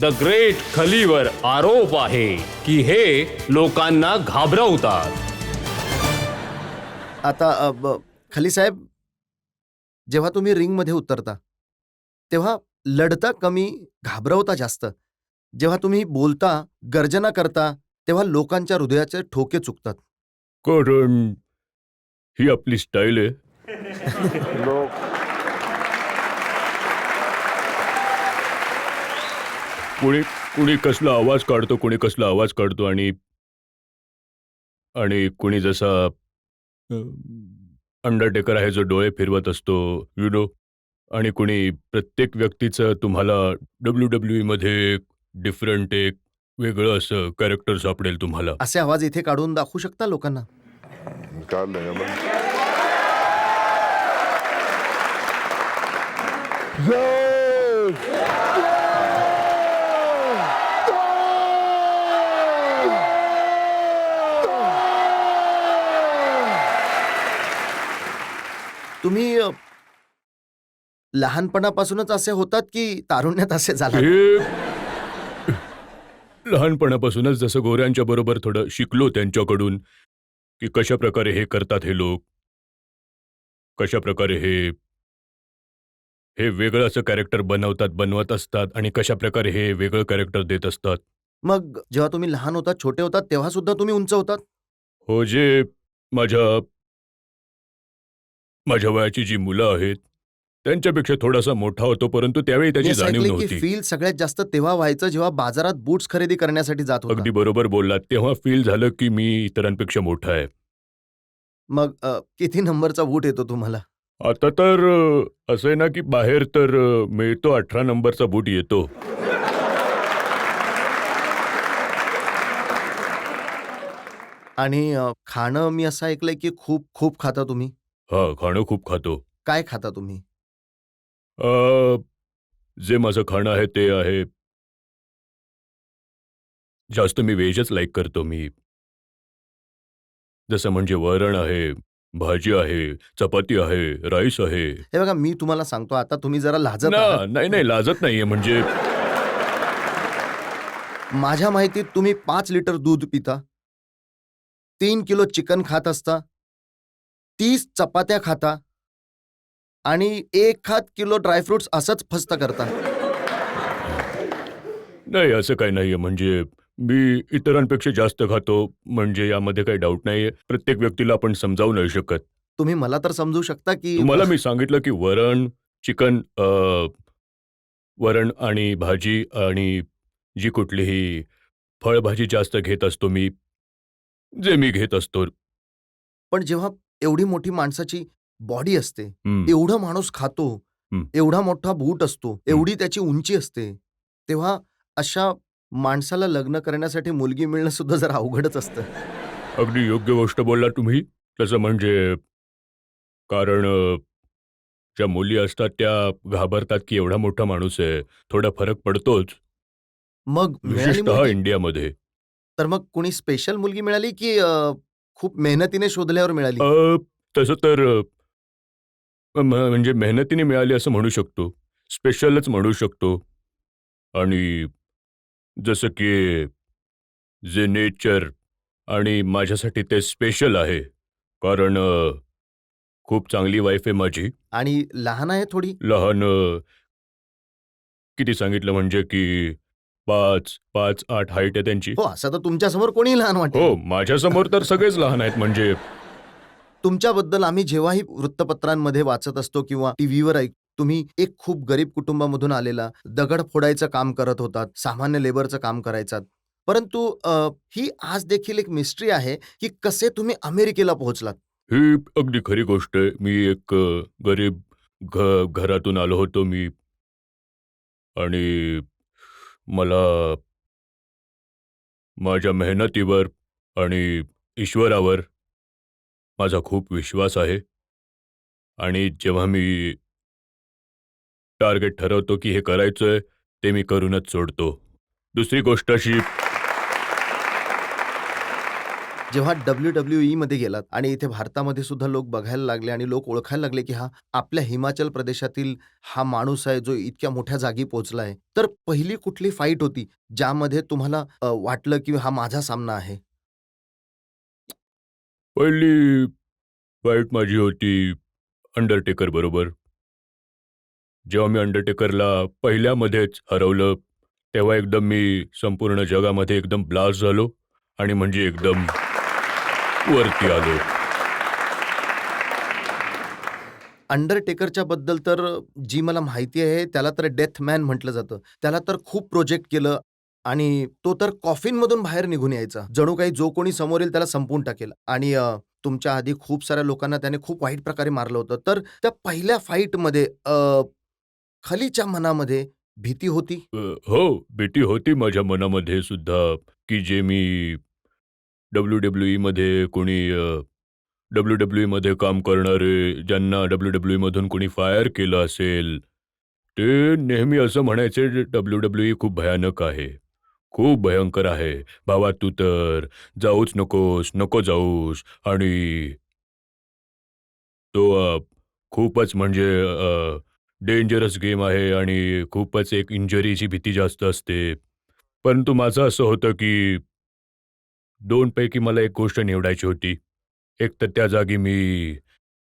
The great खलीवर आरोप आहे की हे लोकांना घाबरवतात. आता खली साहेब, जेव्हा तुम्ही रिंगमध्ये उतरता तेव्हा लढता कमी, घाबरवता जास्त. जेव्हा तुम्ही बोलता, गर्जना करता, तेव्हा लोकांच्या हृदयाचे ठोके चुकतात. कारण ही आपली स्टाईल आहे. कुणी कुणी कसला आवाज काढतो, कुणी कसला आवाज काढतो, आणि आणि कुणी जसा अंडरटेकर आहे जो डोळे फिरवत असतो, यु नो. आणि कुणी प्रत्येक व्यक्तीचं तुम्हाला WWE मध्ये डिफरंट एक वेगळं असं कॅरेक्टर सापडेल तुम्हाला. असे आवाज इथे काढून दाखवू शकता लोकांना? तुम्ही लहानपणापासूनच असे होतात की तारुण्यात असे झालात? हे लहानपणापासूनच जसं गोऱ्यांच्या बरोबर थोडं शिकलो त्यांच्याकडून की कशा प्रकारे हे करतात हे लोक, कशा प्रकारे हे हे वेगळं असं कॅरेक्टर बनवत असतात आणि कशा प्रकारे हे वेगळं कॅरेक्टर देत असतात. मग जेव्हा तुम्ही लहान होतात, छोटे होतात, तेव्हा सुद्धा तुम्ही उंच होतात? हो, जे माझ्या माझ्या वयाची जी मुलं आहेत त्यांच्यापेक्षा थोडासा मोठा होतो, परंतु त्यावेळी त्याची जाणीव की नव्हती. फील सगळ्यात जास्त तेव्हा व्हायचं जेव्हा बाजारात बूट्स खरेदी करण्यासाठी जात होता. अगदी बरोबर बोललात. तेव्हा फील झालं की मी इतरांपेक्षा मोठा आहे. मग किती नंबरचा बूट येतो तुम्हाला? आता तर असं आहे ना की बाहेर तर मिळतो 18 नंबरचा बूट येतो. आणि खाणं मी असं ऐकलंय की खूप खूप खाता तुम्ही. हा, खाणं खूप खातो. काय खाता तुम्ही? जे माझं खाणं आहे ते आहे, जास्त मी व्हेजच लाईक करतो मी. जसं म्हणजे वरण आहे, भाजी आहे, चपाती आहे, राईस आहे. हे बघा, मी तुम्हाला सांगतो, आता तुम्ही जरा लाजत ना, आहात. नाही लाजत नाहीये. म्हणजे माझ्या माहितीत तुम्ही 5 लिटर दूध पिता, 3 किलो चिकन खात असता, 30 चपात्या खाता आणि 1 किलो ड्रायफ्रुट्स असंच फस्त करता. नाही, असं काही नाहीये. म्हणजे मी इतरांपेक्षा जास्त खातो, म्हणजे यामध्ये काही डाऊट नाहीये. प्रत्येक व्यक्तीला आपण समजावू नाही शकत. तुम्ही मला तर समजू शकता की तुम्हाला मी सांगितलं की वरण, चिकन, वरण आणि भाजी आणि जी कुठलीही फळभाजी जास्त घेत असतो मी, जे मी घेत असतो. पण जेव्हा एवढी मोठी माणसाची बॉडी असते, हं, एवढा माणूस खातो, हं. एवढा मोठा बूट असतो, एवढी त्याची उंची असते, तेव्हा अशा माणसाला लग्न करण्यासाठी मुलगी मिळणं सुद्धा जरा अवघडच असतं. अगदी योग्य गोष्ट बोललात तुम्ही. तसं म्हणजे कारण ज्या मुली असतात त्या घाबरतात की एवढा मोठा माणूस आहे, थोडा फरक पडतोच, मग मिळाली विशेषतः मुलगी? इंडियामध्ये. तर मग कोणी स्पेशल मुलगी मिळाली की खूप मेहनतीने शोधल्यावर मिळाली? तसं तर म्हणजे मेहनतीने मिळाली असं म्हणू शकतो. स्पेशलच म्हणू शकतो. आणि जसं की जे नेचर आणि माझ्यासाठी ते स्पेशल आहे. कारण खूप चांगली वाईफ आहे माझी. आणि लहान आहे थोडी? लहान किती सांगितलं म्हणजे की 5'8" हाईट आहे त्यांची. हो, असं तर तुमच्यासमोर कोणी लहान वाटेल. हो, माझ्यासमोर तर सगळेच लहान आहेत म्हणजे. तुमच्याबद्दल आम्ही जेव्हाही वृत्तपत्रांमध्ये वाचत असतो किंवा टीव्हीवर तुम्ही एक खूप गरीब कुटुंबामधून आलेला, दगड फोडायचं काम करत होतात, सामान्य लेबरचं काम करायचात. परंतु ही आज देखील एक मिस्ट्री आहे की कसे तुम्ही अमेरिकेला पोहोचलात. ही अगदी खरी गोष्ट आहे. मी एक गरीब घरातून आलो होतो मी. आणि मला माझ्या मेहनतीवर आणि ईश्वरावर माझा खूप विश्वास आहे. आणि जेव्हा मी टार्गेट ठरवतो की हे करायचंय, ते मी करूनच सोडतो. दुसरी गोष्ट अशी, जेव्हा WWE मध्ये गेलात आणि इथे भारतामध्ये सुद्धा लोक बघायला लागले आणि लोक ओळखायला लागले, की हा आपल्या हिमाचल प्रदेशातील हा माणूस आहे, जो इतक्या मोठ्या जागी पोहोचलाय. तर पहिली कुठली फाईट होती, ज्यामध्ये तुम्हाला वाटलं, की हा माझा सामना आहे? पहिली फाईट माझी होती अंडरटेकर बरोबर. जेव्हा मी अंडरटेकरला पहिल्यामध्येच हरवलं, तेव्हा एकदम मी संपूर्ण जगामध्ये एकदम ब्लास्ट झालो आणि म्हणजे एकदम वरती आलो. अंडरटेकरच्या बद्दल तर जी मला माहिती आहे, त्याला तर डेथ मॅन म्हटलं जातं. त्याला तर खूप प्रोजेक्ट केलं आणि तो तर कॉफिनमधून बाहेर निघून यायचा. जणू काही जो कोणी समोर येईल त्याला संपवून टाकेल आणि तुमच्या आधी खूप साऱ्या लोकांना त्याने खूप वाईट प्रकारे मारलं होतं. तर त्या पहिल्या फाईटमध्ये खलीच्या मनामध्ये भीती होती? हो, भीती होती माझ्या मनामध्ये सुद्धा, की जे मी WWE कोणी WWE काम करणारे, ज्यांना WWE कोणी फायर केलं असेल, ते नेहमी असं म्हणायचे, "WWE खूप भयानक आहे. खूप भयंकर आहे. भावा तू तर जाऊच नकोस, नको जाऊस." आणि तो खूपच म्हणजे डेंजरस गेम आहे आणि खूपच एक इंजुरीची भीती जास्त असते. परंतु माझं असं होतं, की 2 पैकी मला एक गोष्ट निवडायची होती. एक तर त्या जागी मी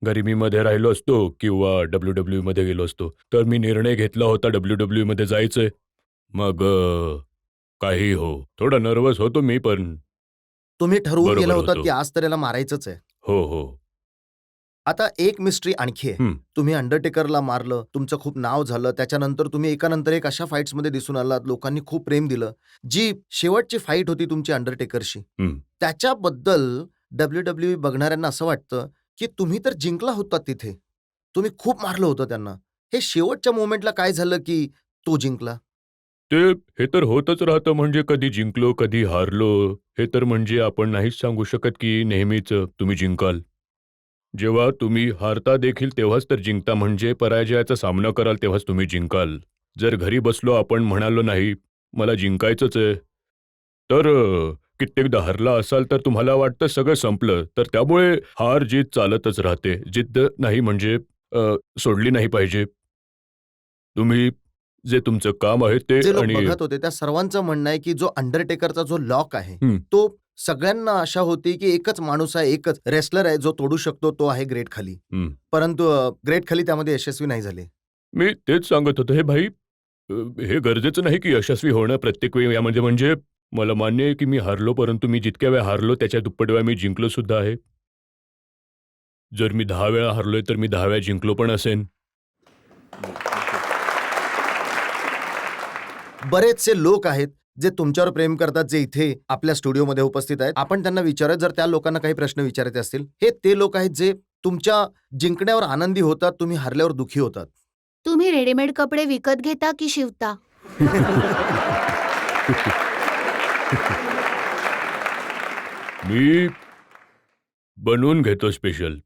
गरिबीमध्ये राहिलो असतो किंवा WWE गेलो असतो. तर मी निर्णय घेतला होता WWE जायचंय. मग काही हो, थोडा नर्व्हस होतो मी पण तुम्ही ठरवून गेला बरोबर होतात, होतो. की आज तर याला मारायचंच आहे. हो, हो. आता एक मिस्ट्री आणखी आहे. हं. तुम्ही अंडरटेकरला मारलं, तुमचं खूप नाव झालं. त्याच्यानंतर तुम्ही एकानंतर एक अशा फाईट्समध्ये दिसून आलात, लोकांनी खूप प्रेम दिलं. जी शेवटची फाईट होती तुमची अंडरटेकरशी, हं. त्याच्याबद्दल WWE बघणाऱ्यांना असं वाटतं, की तुम्ही तर जिंकला होतात तिथे. तुम्ही खूप मारलं होतं त्यांना. हे शेवटच्या मोमेंटला काय झालं, की तो जिंकला? ते हे तर होतच राहतं म्हणजे कधी जिंकलो, कधी हारलो. हे तर म्हणजे आपण नाहीच सांगू शकत, की नेहमीच तुम्ही जिंकाल. जेव्हा तुम्ही हारता देखील तेव्हाच तर जिंकता म्हणजे पराजयाचा सामना कराल तेव्हाच तुम्ही जिंकाल. जर घरी बसलो आपण म्हणालो नाही, मला जिंकायचंच आहे, तर कित्येकदा हरला असाल तर तुम्हाला वाटतं सगळं संपलं. तर त्यामुळे हार-जीत चालतच राहते. जिद्द नाही म्हणजे सोडली नाही पाहिजे. तुम्ही जे तुमचं काम आहे ते जे लोक आणि बघत होते त्या सर्वांचं म्हणणं आहे, की जो अंडरटेकरचा जो लॉक आहे, हं, तो सगळ्यांना आशा होती, की एकच माणूस आहे, एकच रेसलर आहे, जो तोडू शकतो, तो आहे ग्रेट खली. हं. परंतु ग्रेट खली त्यामध्ये यशस्वी नाही झाले. मी तेच सांगत होतो, "हे भाई हे गरजेचं नाही की यशस्वी होणं प्रत्येक वेळी यामध्ये म्हणजे मला मान्य आहे की मी हारलो, परंतु मी जितक्या वेळा हारलो त्याच्या दुप्पट वेळा मी जिंकलो सुद्धा आहे. जर मी 10 वेळा हारलोय, तर मी 10 वेळा जिंकलो पण असेन." बरेचसे लोक आहेत, जे तुमच्यावर प्रेम करतात, जे इथे आपल्या स्टुडिओमध्ये उपस्थित आहेत. आपण त्यांना विचारूया, जर त्या लोकांना काही प्रश्न विचारायचे असतील. हे ते लोक आहेत, जे तुमच्या जिंकण्यावर आनंदी होतात, तुम्ही हारल्यावर दुःखी होतात. तुम्ही रेडीमेड कपडे विकत घेता की शिवता? मी बनवून घेतो स्पेशल.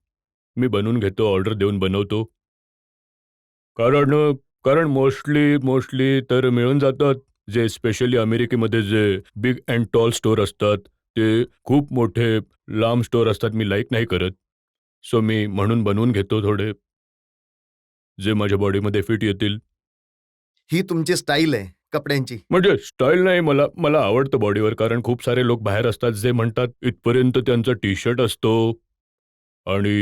मी बनवून घेतो, ऑर्डर देऊन बनवतो. कारण कारण मोस्टली तर मिळून जातात. जे स्पेशली अमेरिकेमध्ये जे बिग अँड टॉल स्टोअर असतात, ते खूप मोठे लांब स्टोअर असतात. मी लाईक नाही करत. सो मी म्हणून बनवून घेतो थोडे, जे माझ्या बॉडीमध्ये फिट येतील. ही तुमची स्टाईल आहे कपड्यांची. म्हणजे स्टाईल नाही मला मला आवडतं बॉडीवर कारण खूप सारे लोक बाहेर असतात जे म्हणतात इथपर्यंत त्यांचा टी-शर्ट असतो आणि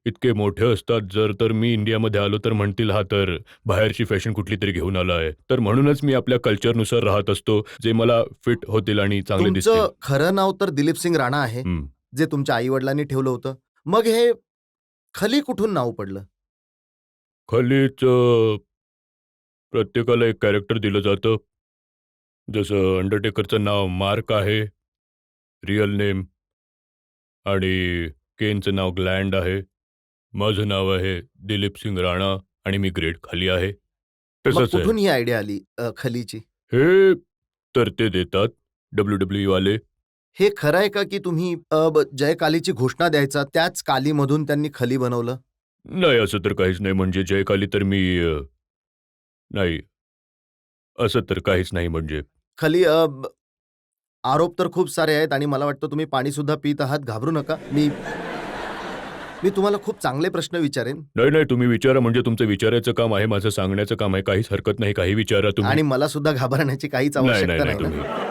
इतके मोठे असतात. जर तर मी इंडियामध्ये आलो तर म्हणतील हा तर बाहेरची फॅशन कुठलीतरी घेऊन आला आहे. तर म्हणूनच मी आपल्या कल्चरनुसार राहत असतो, जे मला फिट होतील आणि चांगले दिसतील. तुमचं खरं नाव तर दिलीप सिंग राणा आहे, हं. जे तुमच्या आई-वडिलांनी ठेवलं होतं. मग हे खली कुठून नाव पडलं? खलीच प्रत्येकाला एक कॅरेक्टर दिलं जातं. जसं अंडरटेकरचं नाव मार्क आहे, रिअल नेम आणि केनचं नाव ग्लॅड आहे. माझं नाव आहे दिलीप सिंग राणा आणि मी ग्रेट खाली आहे. मग तसंच आहे. कुठून ही आयडिया आली खलीची? हे तर ते देतात WWE वाले. हे खरं आहे का, की तुम्ही जय कालीची घोषणा द्यायचा, त्याच कालीमधून त्यांनी खली बनवलं? नाही असं तर काहीच नाही म्हणजे जयकाली तर मी नाही, असं तर काहीच नाही म्हणजे. खली आरोप तर खूप सारे आहेत आणि मला वाटतं तुम्ही पाणी सुद्धा पित आहात. घाबरू नका. मी तुम्हाला खूप चांगले प्रश्न विचारेन नाही नाही, तुम्ही विचारा. म्हणजे तुमचं विचारायचं काम आहे, माझं सांगण्याचं काम आहे. काहीच हरकत नाही, काही विचारा तुम्ही. आणि मला सुद्धा घाबरण्याची काहीच नाही आवश्यकता नाही नाही, नाही ना. तुम्ही